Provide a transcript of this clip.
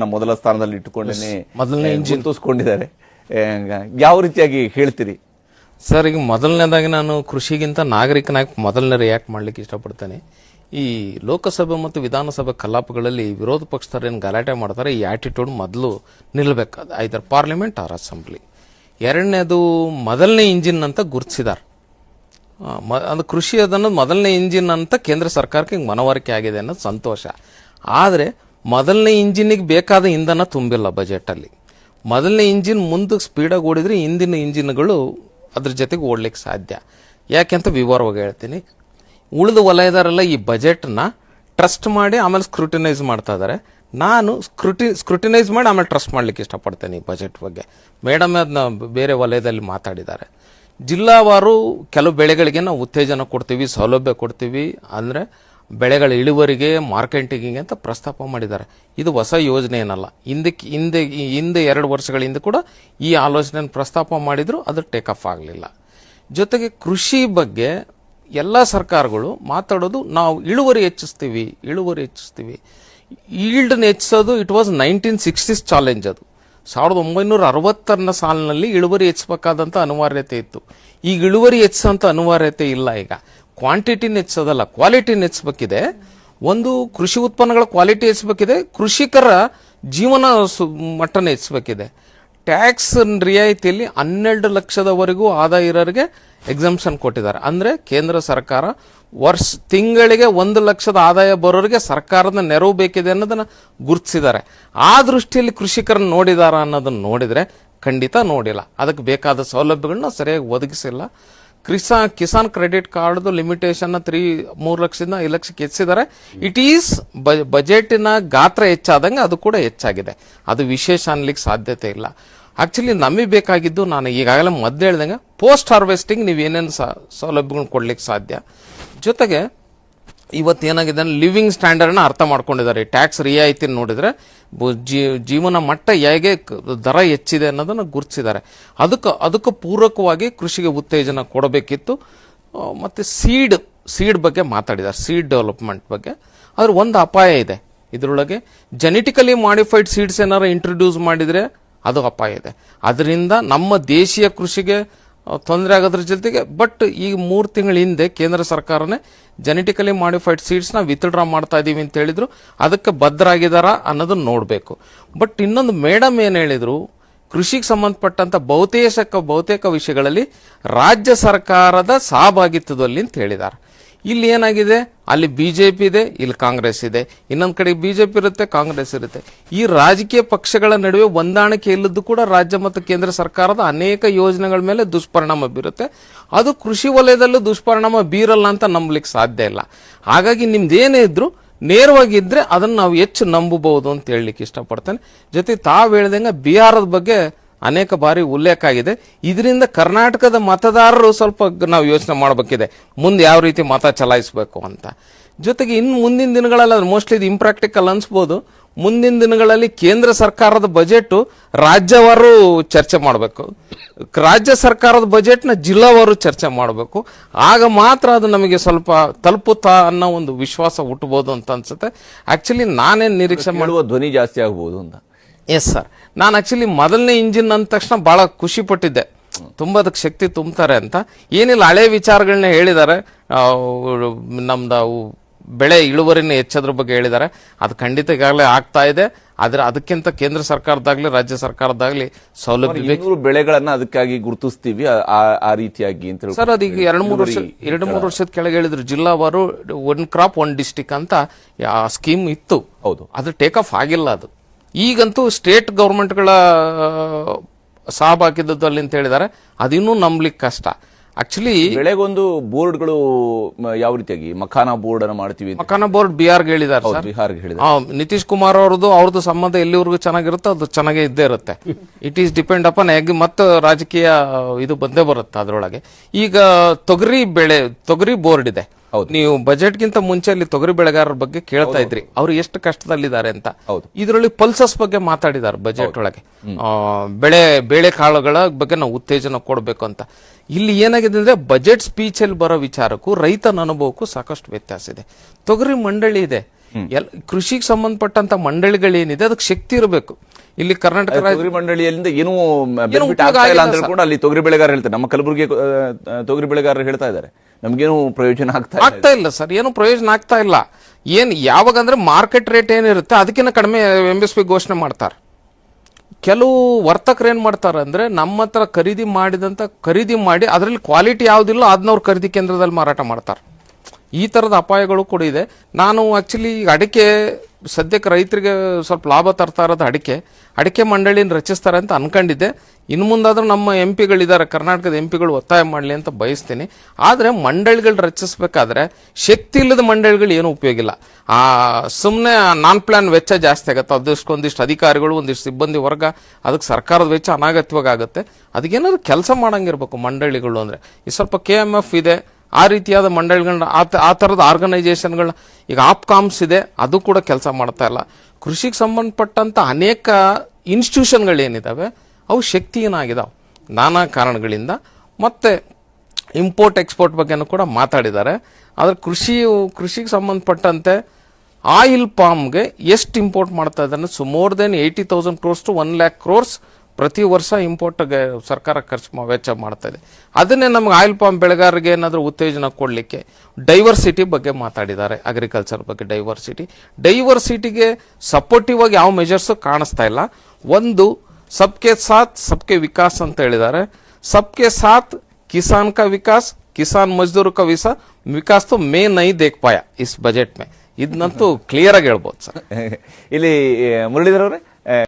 ಮೊದಲ ಸ್ಥಾನದಲ್ಲಿ ಇಟ್ಟುಕೊಂಡೇ ಮೊದಲನೇ ಇಂಜಿನ್ ತೋರಿಸ್ಕೊಂಡಿದ್ದಾರೆ. ಯಾವ ರೀತಿಯಾಗಿ ಹೇಳ್ತೀರಿ ಸರ್? ಈಗ ಮೊದಲನೇದಾಗಿ ನಾನು ಕೃಷಿಗಿಂತ ನಾಗರಿಕನಾಗಿ ಮೊದಲನೇ ರಿಯಾಕ್ಟ್ ಮಾಡ್ಲಿಕ್ಕೆ ಇಷ್ಟಪಡ್ತೇನೆ. ಈ ಲೋಕಸಭೆ ಮತ್ತು ವಿಧಾನಸಭೆ ಕಲಾಪಗಳಲ್ಲಿ ವಿರೋಧ ಪಕ್ಷದವ್ರು ಏನು ಗಲಾಟೆ ಮಾಡ್ತಾರೆ, ಈ ಆಟಿಟ್ಯೂಡ್ ಮೊದಲು ನಿಲ್ಲಬೇಕು, ಐದರ್ ಪಾರ್ಲಿಮೆಂಟ್ ಆರ್ ಅಸೆಂಬ್ಲಿ. ಎರಡನೇದು ಮೊದಲನೇ ಇಂಜಿನ್ ಅಂತ ಗುರುತಿಸಿದ್ದಾರೆ. ಅದು ಕೃಷಿ ಅದನ್ನೋದು ಮೊದಲನೇ ಇಂಜಿನ್ ಅಂತ ಕೇಂದ್ರ ಸರ್ಕಾರಕ್ಕೆ ಮನವರಿಕೆ ಆಗಿದೆ ಅನ್ನೋದು ಸಂತೋಷ. ಆದರೆ ಮೊದಲನೇ ಇಂಜಿನ್ಗೆ ಬೇಕಾದ ಇಂಧನ ತುಂಬಿಲ್ಲ ಬಜೆಟಲ್ಲಿ. ಮೊದಲನೇ ಇಂಜಿನ್ ಮುಂದಕ್ಕೆ ಸ್ಪೀಡಾಗಿ ಓಡಿದ್ರೆ ಹಿಂದಿನ ಇಂಜಿನ್ಗಳು ಅದ್ರ ಜೊತೆಗೆ ಓಡ್ಲಿಕ್ಕೆ ಸಾಧ್ಯ. ಯಾಕೆಂತ ವಿವರವಾಗಿ ಹೇಳ್ತೀನಿ. ಉಳಿದ ವಲಯದವರೆಲ್ಲ ಈ ಬಜೆಟ್ನ ಟ್ರಸ್ಟ್ ಮಾಡಿ ಆಮೇಲೆ ಸ್ಕ್ರೂಟಿನೈಸ್ ಮಾಡ್ತಾ ಇದ್ದಾರೆ. ನಾನು ಸ್ಕ್ರೂಟಿನೈಸ್ ಮಾಡಿ ಆಮೇಲೆ ಟ್ರಸ್ಟ್ ಮಾಡ್ಲಿಕ್ಕೆ ಇಷ್ಟಪಡ್ತೇನೆ ಈ ಬಜೆಟ್ ಬಗ್ಗೆ. ಮೇಡಮ್ ಅದನ್ನ ಬೇರೆ ವಲಯದಲ್ಲಿ ಮಾತಾಡಿದ್ದಾರೆ. ಜಿಲ್ಲಾವಾರು ಕೆಲವು ಬೆಳೆಗಳಿಗೆ ನಾವು ಉತ್ತೇಜನ ಕೊಡ್ತೀವಿ, ಸೌಲಭ್ಯ ಕೊಡ್ತೀವಿ, ಅಂದರೆ ಬೆಳೆಗಳ ಇಳುವರಿಗೆ ಮಾರ್ಕೆಟಿಂಗಿಗೆ ಅಂತ ಪ್ರಸ್ತಾಪ ಮಾಡಿದ್ದಾರೆ. ಇದು ಹೊಸ ಯೋಜನೆ ಏನಲ್ಲ. ಹಿಂದೆ 2 ವರ್ಷಗಳ ಹಿಂದೆ ಕೂಡ ಈ ಆಲೋಚನೆ ಪ್ರಸ್ತಾಪ ಮಾಡಿದ್ರು, ಅದು ಟೇಕ್ ಆಫ್ ಆಗಲಿಲ್ಲ. ಜೊತೆಗೆ ಕೃಷಿ ಬಗ್ಗೆ ಎಲ್ಲ ಸರ್ಕಾರಗಳು ಮಾತಾಡೋದು ನಾವು ಇಳುವರಿ ಹೆಚ್ಚಿಸ್ತೀವಿ. ಈಲ್ಡ್ನ ಹೆಚ್ಚಿಸೋದು ಇಟ್ ವಾಸ್ 1960s ಚಾಲೆಂಜ್. ಅದು 1960ರ ಸಾಲಿನಲ್ಲಿ ಇಳುವರಿ ಹೆಚ್ಚಬೇಕಾದಂಥ ಅನಿವಾರ್ಯತೆ ಇತ್ತು. ಈಗ ಇಳುವರಿ ಹೆಚ್ಚಿಸೋಂಥ ಅನಿವಾರ್ಯತೆ ಇಲ್ಲ. ಈಗ ಕ್ವಾಂಟಿಟಿನ ಹೆಚ್ಚೋದಲ್ಲ, ಕ್ವಾಲಿಟಿನ ಹೆಚ್ಚಬೇಕಿದೆ. ಒಂದು ಕೃಷಿ ಉತ್ಪನ್ನಗಳ ಕ್ವಾಲಿಟಿ ಹೆಚ್ಚಬೇಕಿದೆ, ಕೃಷಿಕರ ಜೀವನ ಮಟ್ಟನ ಹೆಚ್ಚಬೇಕಿದೆ. ಟ್ಯಾಕ್ಸ್ ರಿಯಾಯಿತಿಯಲ್ಲಿ 12 ಲಕ್ಷದವರೆಗೂ ಆದಾಯ ಇರೋರಿಗೆ ಎಕ್ಸಂಪ್ಷನ್ ಕೊಟ್ಟಿದ್ದಾರೆ. ಅಂದರೆ ಕೇಂದ್ರ ಸರ್ಕಾರ ತಿಂಗಳಿಗೆ 1 ಲಕ್ಷದ ಆದಾಯ ಬರೋರಿಗೆ ಸರ್ಕಾರದ ನೆರವು ಬೇಕಿದೆ ಅನ್ನೋದನ್ನ ಗುರುತಿಸಿದ್ದಾರೆ. ಆ ದೃಷ್ಟಿಯಲ್ಲಿ ಕೃಷಿಕರನ್ನು ನೋಡಿದಾರ ಅನ್ನೋದನ್ನ ನೋಡಿದ್ರೆ ಖಂಡಿತ ನೋಡಿಲ್ಲ. ಅದಕ್ಕೆ ಬೇಕಾದ ಸೌಲಭ್ಯಗಳನ್ನ ಸರಿಯಾಗಿ ಒದಗಿಸಿಲ್ಲ. ಕಿಸಾನ್ ಕ್ರೆಡಿಟ್ ಕಾರ್ಡ್ ಲಿಮಿಟೇಷನ್ 3 ಲಕ್ಷದಿಂದ 5 ಲಕ್ಷಕ್ಕೆ ಹೆಚ್ಚಿದ್ದಾರೆ. ಇಟ್ ಈಸ್ ಬಜೆಟಿನ ಗಾತ್ರ ಹೆಚ್ಚಾದಂಗೆ ಅದು ಕೂಡ ಹೆಚ್ಚಾಗಿದೆ. ಅದು ವಿಶೇಷ ಅನ್ಲಿಕ್ಕೆ ಸಾಧ್ಯತೆ ಇಲ್ಲ. ಆಕ್ಚುಲಿ ನಮಗೆ ಬೇಕಾಗಿದ್ದು, ನಾನು ಈಗಾಗಲೇ ಮೊದಲು ಹೇಳ್ದಂಗೆ, ಪೋಸ್ಟ್ ಹಾರ್ವೆಸ್ಟಿಂಗ್ ನೀವು ಏನೇನು ಸೌಲಭ್ಯಗಳನ್ನ ಕೊಡ್ಲಿಕ್ಕೆ ಸಾಧ್ಯ. ಜೊತೆಗೆ ಇವತ್ತೇನಾಗಿದೆ, ಲಿವಿಂಗ್ ಸ್ಟ್ಯಾಂಡರ್ಡ್ನ ಅರ್ಥ ಮಾಡ್ಕೊಂಡಿದ್ದಾರೆ. ಟ್ಯಾಕ್ಸ್ ರಿಯಾಯಿತಿ ನೋಡಿದ್ರೆ ಜೀವನ ಮಟ್ಟ ಹೇಗೆ ದರ ಹೆಚ್ಚಿದೆ ಅನ್ನೋದನ್ನು ಗುರುತಿಸಿದ್ದಾರೆ. ಅದಕ್ಕೆ ಪೂರಕವಾಗಿ ಕೃಷಿಗೆ ಉತ್ತೇಜನ ಕೊಡಬೇಕಿತ್ತು. ಮತ್ತೆ ಸೀಡ್ ಬಗ್ಗೆ ಮಾತಾಡಿದ್ದಾರೆ, ಸೀಡ್ ಡೆವಲಪ್ಮೆಂಟ್ ಬಗ್ಗೆ. ಆದ್ರೆ ಒಂದು ಅಪಾಯ ಇದೆ ಇದರೊಳಗೆ. ಜೆನೆಟಿಕಲಿ ಮಾಡಿಫೈಡ್ ಸೀಡ್ಸ್ ಏನಾರು ಇಂಟ್ರೊಡ್ಯೂಸ್ ಮಾಡಿದ್ರೆ ಅದು ಅಪಾಯ ಇದೆ. ಅದರಿಂದ ನಮ್ಮ ದೇಶೀಯ ಕೃಷಿಗೆ ತೊಂದರೆ ಆಗೋದ್ರ ಜೊತೆಗೆ, ಬಟ್ ಈಗ 3 ತಿಂಗಳ ಹಿಂದೆ ಕೇಂದ್ರ ಸರ್ಕಾರನೇ ಜೆನೆಟಿಕಲಿ ಮಾಡಿಫೈಡ್ ಸೀಡ್ಸ್ನ ವಿತ್ಡ್ರಾ ಮಾಡ್ತಾ ಇದೀವಿ ಅಂತ ಹೇಳಿದ್ರು. ಅದಕ್ಕೆ ಬದ್ಧರಾಗಿದ್ದಾರಾ ಅನ್ನೋದನ್ನ ನೋಡಬೇಕು. ಬಟ್ ಇನ್ನೊಂದು ಮೇಡಮ್ ಏನು ಹೇಳಿದ್ರು, ಕೃಷಿಗೆ ಸಂಬಂಧಪಟ್ಟಂತ ಬಹುತೇಕ ವಿಷಯಗಳಲ್ಲಿ ರಾಜ್ಯ ಸರ್ಕಾರದ ಸಹಭಾಗಿತ್ವದಲ್ಲಿ ಅಂತ ಹೇಳಿದ್ದಾರೆ. ಇಲ್ಲಿ ಏನಾಗಿದೆ, ಅಲ್ಲಿ ಬಿಜೆಪಿ ಇದೆ, ಇಲ್ಲಿ ಕಾಂಗ್ರೆಸ್ ಇದೆ. ಇನ್ನೊಂದು ಕಡೆ ಬಿಜೆಪಿ ಇರುತ್ತೆ, ಕಾಂಗ್ರೆಸ್ ಇರುತ್ತೆ. ಈ ರಾಜಕೀಯ ಪಕ್ಷಗಳ ನಡುವೆ ಹೊಂದಾಣಿಕೆ ಇಲ್ಲದ್ದು ಕೂಡ ರಾಜ್ಯ ಮತ್ತು ಕೇಂದ್ರ ಸರ್ಕಾರದ ಅನೇಕ ಯೋಜನೆಗಳ ಮೇಲೆ ದುಷ್ಪರಿಣಾಮ ಬೀರುತ್ತೆ. ಅದು ಕೃಷಿ ವಲಯದಲ್ಲೂ ದುಷ್ಪರಿಣಾಮ ಬೀರಲ್ಲ ಅಂತ ನಂಬಲಿಕ್ಕೆ ಸಾಧ್ಯ ಇಲ್ಲ. ಹಾಗಾಗಿ ನಿಮ್ದೇನೇ ಇದ್ರು ನೇರವಾಗಿದ್ರೆ ಅದನ್ನು ನಾವು ಹೆಚ್ಚು ನಂಬಬಹುದು ಅಂತ ಹೇಳಲಿಕ್ಕೆ ಇಷ್ಟಪಡ್ತೇನೆ. ಜೊತೆ ತಾವು ಹೇಳ್ದಂಗೆ ಬಿಹಾರದ ಬಗ್ಗೆ ಅನೇಕ ಬಾರಿ ಉಲ್ಲೇಖ ಆಗಿದೆ. ಇದರಿಂದ ಕರ್ನಾಟಕದ ಮತದಾರರು ಸ್ವಲ್ಪ ನಾವು ಯೋಚನೆ ಮಾಡಬೇಕಿದೆ, ಮುಂದೆ ಯಾವ ರೀತಿ ಮತ ಚಲಾಯಿಸಬೇಕು ಅಂತ. ಜೊತೆಗೆ ಇನ್ನು ಮುಂದಿನ ದಿನಗಳಲ್ಲಿ, ಮೋಸ್ಟ್ಲಿ ಇದು ಇಂಪ್ರಾಕ್ಟಿಕಲ್ ಅನ್ಸ್ಬೋದು, ಮುಂದಿನ ದಿನಗಳಲ್ಲಿ ಕೇಂದ್ರ ಸರ್ಕಾರದ ಬಜೆಟ್ ರಾಜ್ಯವಾರು ಚರ್ಚೆ ಮಾಡಬೇಕು, ರಾಜ್ಯ ಸರ್ಕಾರದ ಬಜೆಟ್ನ ಜಿಲ್ಲಾವಾರು ಚರ್ಚೆ ಮಾಡಬೇಕು. ಆಗ ಮಾತ್ರ ಅದು ನಮಗೆ ಸ್ವಲ್ಪ ತಲುಪುತ್ತಾ ಅನ್ನೋ ಒಂದು ವಿಶ್ವಾಸ ಹುಟ್ಟಬಹುದು ಅಂತ ಅನ್ಸುತ್ತೆ. ಆಕ್ಚುಲಿ ನಾನೇನು ನಿರೀಕ್ಷೆ ಮಾಡುವ ಧ್ವನಿ ಜಾಸ್ತಿ ಆಗಬಹುದು ಅಂತ. ಎಸ್ ಸರ್, ನಾನು ಆಕ್ಚುಲಿ ಮೊದಲನೇ ಇಂಜಿನ್ ಅಂದ ತಕ್ಷಣ ಬಹಳ ಖುಷಿ ಪಟ್ಟಿದ್ದೆ. ತುಂಬಾ ಅದಕ್ಕೆ ಶಕ್ತಿ ತುಂಬ್ತಾರೆ ಅಂತ. ಏನಿಲ್ಲ, ಹಳೆ ವಿಚಾರಗಳನ್ನ ಹೇಳಿದ್ದಾರೆ. ನಮ್ದು ಬೆಳೆ ಇಳುವರಿನ ಹೆಚ್ಚೋದ್ರ ಬಗ್ಗೆ ಹೇಳಿದ್ದಾರೆ. ಅದು ಖಂಡಿತ ಈಗಾಗಲೇ ಆಗ್ತಾ ಇದೆ. ಆದ್ರೆ ಅದಕ್ಕಿಂತ ಕೇಂದ್ರ ಸರ್ಕಾರದಾಗ್ಲಿ ರಾಜ್ಯ ಸರ್ಕಾರದಾಗ್ಲಿ ಸೌಲಭ್ಯ ಬೆಳೆಗಳನ್ನ ಅದಕ್ಕಾಗಿ ಗುರುತಿಸ್ತೀವಿ ಆ ರೀತಿಯಾಗಿ ಅಂತ ಸರ್. ಅದೀಗ 2-3 ವರ್ಷದ ಕೆಳಗೆ ಹೇಳಿದ್ರು, ಜಿಲ್ಲಾವಾರು 1 ಕ್ರಾಪ್ 1 ಡಿಸ್ಟಿಕ್ ಅಂತ ಸ್ಕೀಮ್ ಇತ್ತು. ಹೌದು, ಅದು ಟೇಕ್ ಆಫ್ ಆಗಿಲ್ಲ. ಅದು ಈಗಂತೂ ಸ್ಟೇಟ್ ಗವರ್ಮೆಂಟ್ಗಳ ಸಹಭಾಗಿತ್ವದಲ್ಲಿ ಅಂತ ಹೇಳಿದ್ದಾರೆ. ಅದಿನ್ನೂ ನಂಬಲಿಕ್ಕೆ ಕಷ್ಟ. ಆಕ್ಚುಲಿ ಬೆಳೆಗೊಂದು ಬೋರ್ಡ್ಗಳು ಯಾವ ರೀತಿಯಾಗಿ ಮಖಾನಾ ಬೋರ್ಡ್ ಅನ್ನು ಮಾಡ್ತೀವಿ. ಮಖಾನಾ ಬೋರ್ಡ್ ಬಿಹಾರ್ಗೆ ಹೇಳಿದ್ದಾರೆ. ನಿತೀಶ್ ಕುಮಾರ್ ಅವ್ರದ್ದು ಸಂಬಂಧ ಎಲ್ಲಿವರೆಗೂ ಚೆನ್ನಾಗಿರುತ್ತೆ ಅದು ಚೆನ್ನಾಗೇ ಇದ್ದೇ ಇರುತ್ತೆ. ಇಟ್ ಈಸ್ ಡಿಪೆಂಡ್ ಅಪಾನ್ ಹೇಗೆ ಮತ್ತೆ ರಾಜಕೀಯ ಇದು ಬಂದೇ ಬರುತ್ತೆ ಅದರೊಳಗೆ. ಈಗ ತೊಗರಿ ಬೋರ್ಡ್ ಇದೆ. ನೀವು ಬಜೆಟ್ ಗಿಂತ ಮುಂಚೆ ಅಲ್ಲಿ ತೊಗರಿ ಬೆಳೆಗಾರರ ಬಗ್ಗೆ ಕೇಳ್ತಾ ಇದ್ರಿ, ಅವ್ರು ಎಷ್ಟು ಕಷ್ಟದಲ್ಲಿದ್ದಾರೆ ಅಂತ. ಇದರಲ್ಲಿ ಪಲ್ಸಸ್ ಬಗ್ಗೆ ಮಾತಾಡಿದ್ದಾರೆ ಬಜೆಟ್ ಒಳಗೆ. ಬೇಳೆ ಕಾಳುಗಳ ಬಗ್ಗೆ ನಾವು ಉತ್ತೇಜನ ಕೊಡಬೇಕು ಅಂತ. ಇಲ್ಲಿ ಏನಾಗಿದೆ ಅಂದ್ರೆ ಬಜೆಟ್ ಸ್ಪೀಚ್ ಅಲ್ಲಿ ಬರೋ ವಿಚಾರಕ್ಕೂ ರೈತನ ಅನುಭವಕ್ಕೂ ಸಾಕಷ್ಟು ವ್ಯತ್ಯಾಸ ಇದೆ. ತೊಗರಿ ಮಂಡಳಿ ಇದೆ, ಕೃಷಿಗೆ ಸಂಬಂಧಪಟ್ಟಂತ ಮಂಡಳಿಗಳೇನಿದೆ ಅದಕ್ಕೆ ಶಕ್ತಿ ಇರಬೇಕು. ಇಲ್ಲಿ ಕರ್ನಾಟಕ ತೊಗರಿ ಮಂಡಳಿಯಿಂದ ಏನೂ benefit ಉಪಯೋಗ ಆಗ್ತಾ ಇಲ್ಲ ಆಗಿಲ್ಲ ಅಂತ ಕೂಡ ಅಲ್ಲಿ ತೊಗರಿ ಬೆಳೆಗಾರ ಹೇಳ್ತಾರೆ. ನಮ್ಮ ಕಲಬುರಗಿ ತೊಗರಿ ಬೆಳೆಗಾರರು ಹೇಳ್ತಾ ಇದ್ದಾರೆ, ನಮ್ಗೇನು ಪ್ರಯೋಜನ ಆಗ್ತಾ ಇಲ್ಲ ಸರ್, ಏನು ಪ್ರಯೋಜನ ಆಗ್ತಾ ಇಲ್ಲ. ಯಾವಾಗ ಅಂದ್ರೆ ಮಾರ್ಕೆಟ್ ರೇಟ್ ಏನಿರುತ್ತೆ ಅದಕ್ಕಿಂತ ಕಡಿಮೆ MSP ಘೋಷಣೆ ಮಾಡ್ತಾರೆ. ಕೆಲವು ವರ್ತಕರು ಏನ್ ಮಾಡ್ತಾರೆ ಅಂದ್ರೆ ನಮ್ಮ ಹತ್ರ ಖರೀದಿ ಮಾಡಿ ಅದರಲ್ಲಿ ಕ್ವಾಲಿಟಿ ಯಾವ್ದಿಲ್ಲ ಅದನ್ನ ಅವ್ರು ಖರೀದಿ ಕೇಂದ್ರದಲ್ಲಿ ಮಾರಾಟ ಮಾಡ್ತಾರೆ. ಈ ತರದ ಅಪಾಯಗಳು ಕೂಡ ಇದೆ. ನಾನು ಆಕ್ಚುಲಿ ಅಡಿಕೆ ಸದ್ಯಕ್ಕೆ ರೈತರಿಗೆ ಸ್ವಲ್ಪ ಲಾಭ ತರ್ತಾ ಇರೋದು ಅಡಿಕೆ ಮಂಡಳಿನ ರಚಿಸ್ತಾರೆ ಅಂತ ಅನ್ಕೊಂಡಿದ್ದೆ. ಇನ್ನು ಮುಂದಾದ್ರೂ ನಮ್ಮ ಎಂಪಿಗಳಿದ್ದಾರೆ, ಕರ್ನಾಟಕದ ಎಂಪಿಗಳು ಒತ್ತಾಯ ಮಾಡಲಿ ಅಂತ ಬಯಸ್ತೀನಿ. ಆದ್ರೆ ಮಂಡಳಿಗಳು ರಚಿಸಬೇಕಾದ್ರೆ ಶಕ್ತಿ ಇಲ್ಲದ ಮಂಡಳಿಗಳು ಏನು ಉಪಯೋಗ ಇಲ್ಲ. ಸುಮ್ಮನೆ ನಾನ್ ಪ್ಲಾನ್ ವೆಚ್ಚ ಜಾಸ್ತಿ ಆಗುತ್ತೆ. ಒಂದಿಷ್ಟು ಅಧಿಕಾರಿಗಳು, ಒಂದಿಷ್ಟು ಸಿಬ್ಬಂದಿ ವರ್ಗ, ಅದಕ್ಕೆ ಸರ್ಕಾರದ ವೆಚ್ಚ ಅನಾಗತ್ಯವಾಗಿ ಆಗುತ್ತೆ. ಅದಕ್ಕೇನಾದ್ರು ಕೆಲಸ ಮಾಡಂಗಿರ್ಬೇಕು ಮಂಡಳಿಗಳು. ಅಂದ್ರೆ ಈ ಸ್ವಲ್ಪ KMF ಇದೆ, ಆ ರೀತಿಯಾದ ಮಂಡಳಿಗಳನ್ನ, ಆ ತರದ ಆರ್ಗನೈಸೇಷನ್ಗಳನ್ನ, ಈಗ ಆಪ್ಕಾಮ್ಸ್ ಇದೆ, ಅದು ಕೂಡ ಕೆಲಸ ಮಾಡ್ತಾ ಇಲ್ಲ. ಕೃಷಿಗೆ ಸಂಬಂಧಪಟ್ಟಂತ ಅನೇಕ ಇನ್ಸ್ಟಿಟ್ಯೂಷನ್ಗಳೇನಿದಾವೆ ಅವು ಶಕ್ತಿಹೀನಾಗಿದಾವೆ ನಾನಾ ಕಾರಣಗಳಿಂದ. ಮತ್ತೆ ಇಂಪೋರ್ಟ್ ಎಕ್ಸ್ಪೋರ್ಟ್ ಬಗ್ಗೆನೂ ಕೂಡ ಮಾತಾಡಿದ್ದಾರೆ. ಆದ್ರೆ ಕೃಷಿಗೆ ಸಂಬಂಧಪಟ್ಟಂತೆ ಆಯಿಲ್ ಪಾಮ್ಗೆ ಎಷ್ಟು ಇಂಪೋರ್ಟ್ ಮಾಡ್ತಾ ಇದ್ದಾನೆ, more than 80,000 crores to 1 lakh crores ಪ್ರತಿ ವರ್ಷ ಇಂಪೋರ್ಟ್ಗೆ ಸರ್ಕಾರ ವೆಚ್ಚ ಮಾಡ್ತಾ ಇದೆ. ಅದನ್ನೇ ನಮ್ಗೆ ಆಯಿಲ್ ಪಾಮ್ ಬೆಳೆಗಾರರಿಗೆ ಏನಾದರೂ ಉತ್ತೇಜನ ಕೊಡಲಿಕ್ಕೆ ಡೈವರ್ಸಿಟಿ ಬಗ್ಗೆ ಮಾತಾಡಿದ್ದಾರೆ. ಅಗ್ರಿಕಲ್ಚರ್ ಬಗ್ಗೆ ಡೈವರ್ಸಿಟಿಗೆ ಸಪೋರ್ಟಿವ್ ಆಗಿ ಯಾವ ಮೆಜರ್ಸ್ ಕಾಣಿಸ್ತಾ ಇಲ್ಲ. ಒಂದು ಸಬ್ಕೆ ಸಾಥ್ ಸಬ್ಕೆ ವಿಕಾಸ್ ಅಂತ ಹೇಳಿದ್ದಾರೆ. ಸಬ್ಕೆ ಸಾಥ್ ಕಿಸಾನ್ ಕಾ ವಿಕಾಸ್, ಕಿಸಾನ್ ಮಜ್ದೂರ್ ಕಾ ವಿಕಾಸ್ ತೋ ಮೇ ನೈ ದೇಖ್ ಪಾಯ ಇಸ್ ಬಜೆಟ್ ಮೇ. ಇದನ್ನಂತೂ ಕ್ಲಿಯರ್ ಆಗಿ ಹೇಳ್ಬೋದು ಸರ್. ಇಲ್ಲಿ ಮುರಳೀಧರ್ ಅವರೇ,